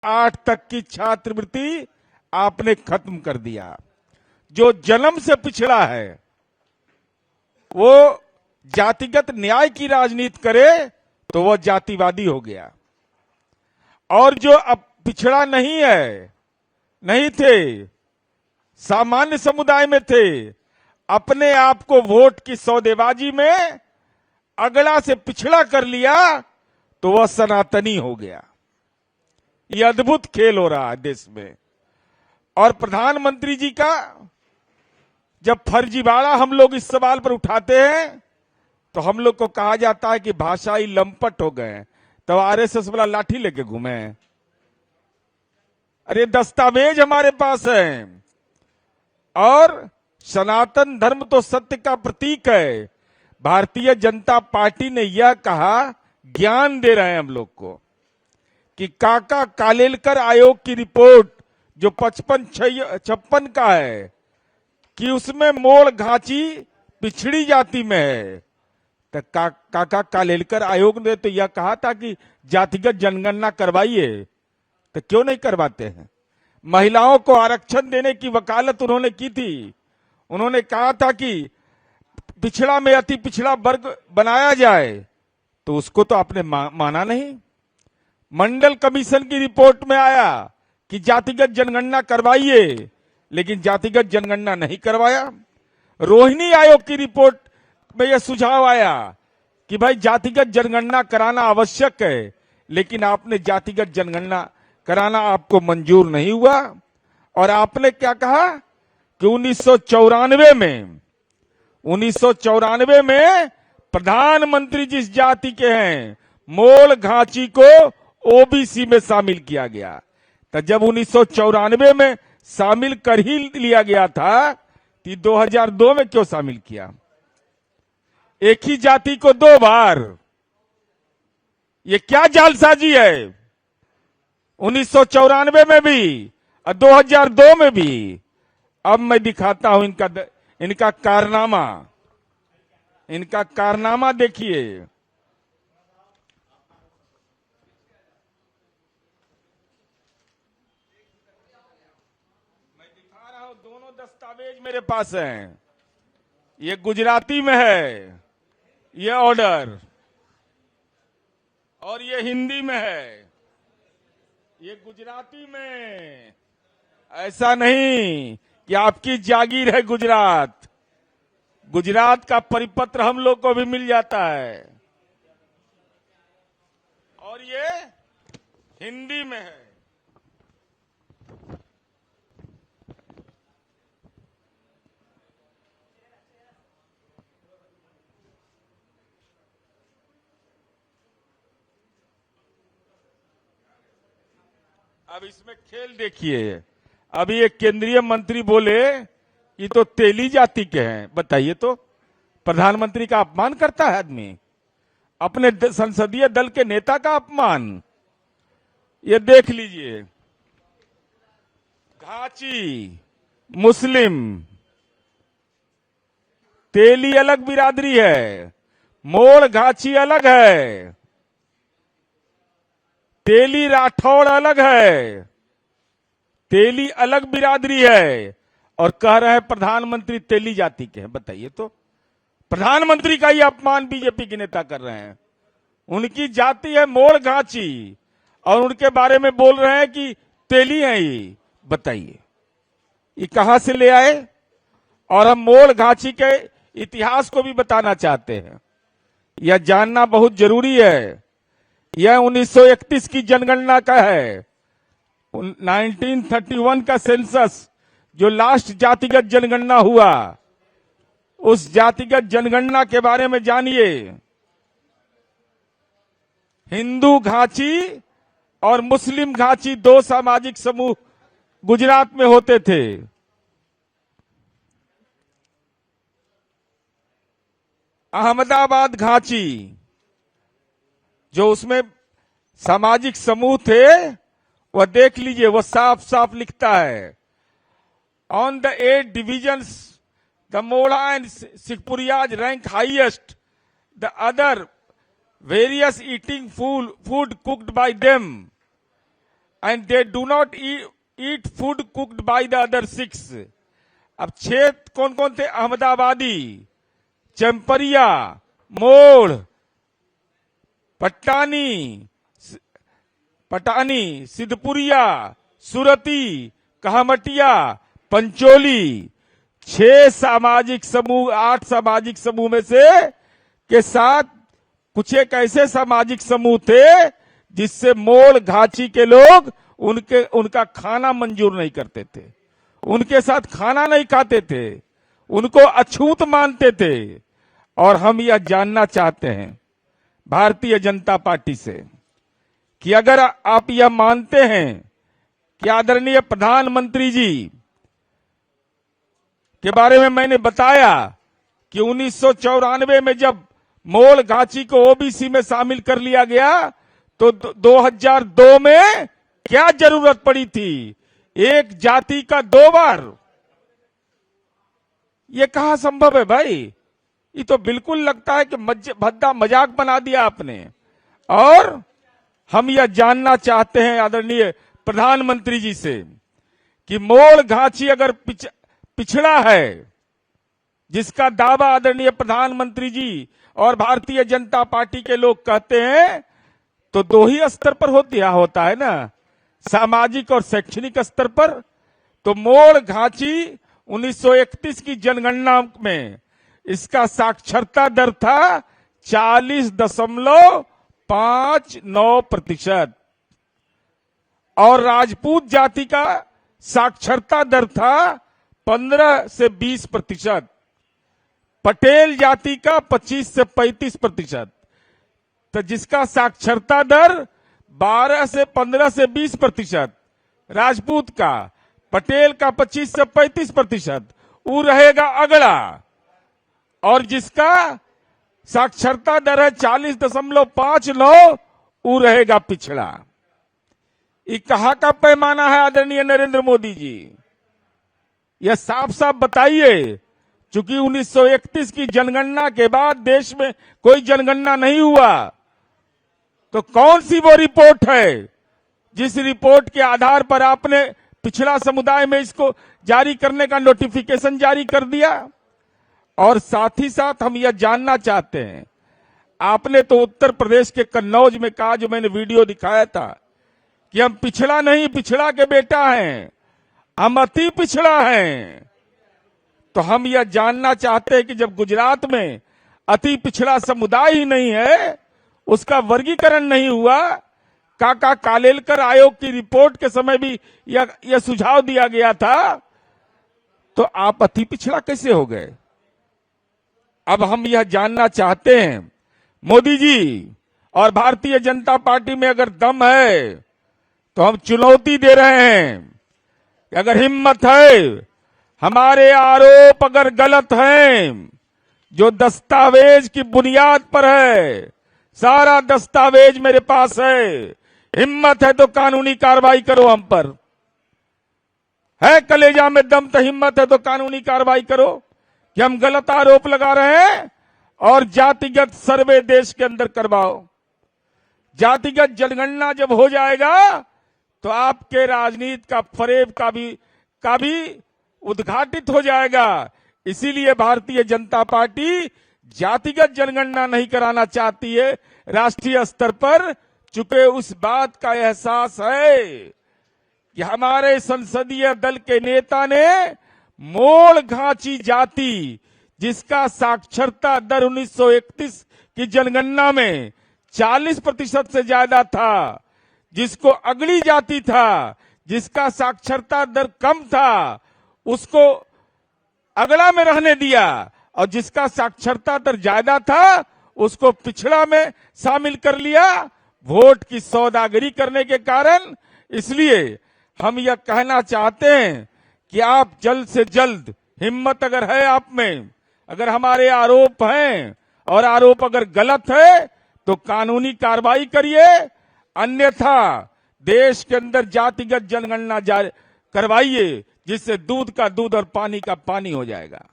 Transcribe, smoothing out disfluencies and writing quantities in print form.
8 तक की छात्रवृत्ति आपने खत्म कर दिया। जो जन्म से पिछड़ा है वो जातिगत न्याय की राजनीति करे तो वो जातिवादी हो गया, और जो अब पिछड़ा नहीं थे, सामान्य समुदाय में थे, अपने आप को वोट की सौदेबाजी में अगला से पिछड़ा कर लिया तो वह सनातनी हो गया। यह अद्भुत खेल हो रहा है देश में। और प्रधानमंत्री जी का जब फर्जीवाड़ा हम लोग इस सवाल पर उठाते हैं तो हम लोग को कहा जाता है कि भाषाई लंपट हो गए, तो आरएसएस वाला लाठी लेके घूमे। अरे दस्तावेज हमारे पास है, और सनातन धर्म तो सत्य का प्रतीक है। भारतीय जनता पार्टी ने यह कहा, ज्ञान दे रहे हैं हम लोग को, कि काका कालेलकर आयोग की रिपोर्ट जो 55-56 का है कि उसमें मोड़ घाची पिछड़ी जाति में है, तो काका कालेलकर आयोग ने तो यह कहा था कि जातिगत जनगणना करवाइए, तो क्यों नहीं करवाते हैं? महिलाओं को आरक्षण देने की वकालत उन्होंने की थी। उन्होंने कहा था कि पिछड़ा में अति पिछड़ा वर्ग बनाया जाए, तो उसको तो आपने माना नहीं। मंडल कमीशन की रिपोर्ट में आया कि जातिगत जनगणना करवाइए, लेकिन जातिगत जनगणना नहीं करवाया। रोहिणी आयोग की रिपोर्ट में यह सुझाव आया कि भाई जातिगत जनगणना कराना आवश्यक है, लेकिन आपने जातिगत जनगणना कराना आपको मंजूर नहीं हुआ। और आपने क्या कहा कि 1994 में प्रधानमंत्री जिस जाति के हैं, मोड़ घाची को ओबीसी में शामिल किया गया। तो जब 1994 में शामिल कर ही लिया गया था, तो 2002 में क्यों शामिल किया? एक ही जाति को 2 बार, ये क्या जालसाजी है? 1994 में भी और 2002 में भी। अब मैं दिखाता हूं इनका कारनामा देखिए। मैं दिखा रहा हूं, दोनों दस्तावेज मेरे पास हैं। ये गुजराती में है ये ऑर्डर, और ये हिंदी में है ये गुजराती में। ऐसा नहीं कि आपकी जागीर है गुजरात का परिपत्र हम लोग को भी मिल जाता है, और ये हिंदी में है। अब इसमें खेल देखिए। अभी एक केंद्रीय मंत्री बोले ये तो तेली जाति के हैं। बताइए तो, प्रधानमंत्री का अपमान करता है आदमी, अपने संसदीय दल के नेता का अपमान। ये देख लीजिए, घाची मुस्लिम, तेली अलग बिरादरी है, मोड़ घाची अलग है, तेली राठौड़ अलग है, तेली अलग बिरादरी है, और कह रहे हैं प्रधानमंत्री तेली जाति के हैं। बताइए तो, प्रधानमंत्री का ही अपमान बीजेपी के नेता कर रहे हैं। उनकी जाति है मोड़ घाची, और उनके बारे में बोल रहे हैं कि तेली हैं ये। बताइए ये कहां से ले आए? और हम मोड़ घाची के इतिहास को भी बताना चाहते हैं। यह जानना बहुत जरूरी है। यह 1931 की जनगणना का है, 1931 का सेंसस, जो लास्ट जातिगत जनगणना हुआ, उस जातिगत जनगणना के बारे में जानिए। हिंदू घाची और मुस्लिम घाची 2 सामाजिक समूह गुजरात में होते थे। अहमदाबाद घाची, जो उसमें सामाजिक समूह थे, वह देख लीजिए, वह साफ साफ लिखता है, ऑन द 8 डिविजन्स द मोड़ा एंड सिखपुरियाज rank highest, the other various eating food cooked by them and they do not eat food cooked by the other 6. अब 6 कौन कौन थे? अहमदाबादी, चंपरिया, मोड़, पटानी, सिद्धपुरिया, सुरती, कहमटिया, पंचोली। 6 सामाजिक समूह, 8 सामाजिक समूह में से के साथ कुछ एक ऐसे सामाजिक समूह थे जिससे मोड़ घाची के लोग उनका खाना मंजूर नहीं करते थे, उनके साथ खाना नहीं खाते थे, उनको अछूत मानते थे। और हम यह जानना चाहते हैं भारतीय जनता पार्टी से कि अगर आप यह मानते हैं कि आदरणीय प्रधानमंत्री जी के बारे में मैंने बताया कि 1994 में जब मोड़ घाची को ओबीसी में शामिल कर लिया गया तो 2002 में क्या जरूरत पड़ी थी? एक जाति का 2 बार। ये कहां संभव है भाई? ये तो बिल्कुल लगता है कि भद्दा मजाक बना दिया आपने। और हम यह जानना चाहते हैं आदरणीय प्रधानमंत्री जी से कि मोड़ घाची अगर पिछड़ा है, जिसका दावा आदरणीय प्रधानमंत्री जी और भारतीय जनता पार्टी के लोग कहते हैं, तो 2 ही स्तर पर होता है ना, सामाजिक और शैक्षणिक स्तर पर। तो मोड़ घाची 1931 की जनगणना में इसका साक्षरता दर था 40.59% और राजपूत जाति का साक्षरता दर था 15 से 20%, पटेल जाति का 25 से 35%। तो जिसका साक्षरता दर 12 से 15 से 20%, राजपूत का, पटेल का 25 से 35%, वो रहेगा अगला। और जिसका साक्षरता दर है 40.59, वो रहेगा पिछड़ा। ये कहां का पैमाना है आदरणीय नरेंद्र मोदी जी? यह साफ साफ बताइए। चूंकि 1931 की जनगणना के बाद देश में कोई जनगणना नहीं हुआ, तो कौन सी वो रिपोर्ट है जिस रिपोर्ट के आधार पर आपने पिछड़ा समुदाय में इसको जारी करने का नोटिफिकेशन जारी कर दिया? और साथ ही साथ हम यह जानना चाहते हैं, आपने तो उत्तर प्रदेश के कन्नौज में कहा, जो मैंने वीडियो दिखाया था, कि हम पिछड़ा नहीं, पिछड़ा के बेटा हैं, हम अति पिछड़ा हैं। तो हम यह जानना चाहते हैं कि जब गुजरात में अति पिछड़ा समुदाय ही नहीं है, उसका वर्गीकरण नहीं हुआ, काका कालेलकर आयोग की रिपोर्ट के समय भी यह सुझाव दिया गया था, तो आप अति पिछड़ा कैसे हो गए? अब हम यह जानना चाहते हैं, मोदी जी और भारतीय जनता पार्टी में अगर दम है तो हम चुनौती दे रहे हैं कि अगर हिम्मत है, हमारे आरोप अगर गलत हैं, जो दस्तावेज की बुनियाद पर है, सारा दस्तावेज मेरे पास है, हिम्मत है तो कानूनी कार्रवाई करो हम पर। है कलेजा में दम तो हिम्मत है तो कानूनी कार्रवाई करो कि हम गलत आरोप लगा रहे हैं, और जातिगत सर्वे देश के अंदर करवाओ। जातिगत जनगणना जब हो जाएगा तो आपके राजनीति का फरेब का भी उद्घाटित हो जाएगा। इसीलिए भारतीय जनता पार्टी जातिगत जनगणना नहीं कराना चाहती है राष्ट्रीय स्तर पर, चूंकि उस बात का एहसास है कि हमारे संसदीय दल के नेता ने मोड़ घाची जाति, जिसका साक्षरता दर 1931 की जनगणना में 40% से ज्यादा था, जिसको अगली जाति था, जिसका साक्षरता दर कम था, उसको अगला में रहने दिया, और जिसका साक्षरता दर ज्यादा था उसको पिछड़ा में शामिल कर लिया, वोट की सौदागरी करने के कारण। इसलिए हम यह कहना चाहते हैं कि आप जल्द से जल्द, हिम्मत अगर है आप में, अगर हमारे आरोप हैं और आरोप अगर गलत है तो कानूनी कार्रवाई करिए, अन्यथा देश के अंदर जातिगत जनगणना करवाइए, जिससे दूध का दूध और पानी का पानी हो जाएगा।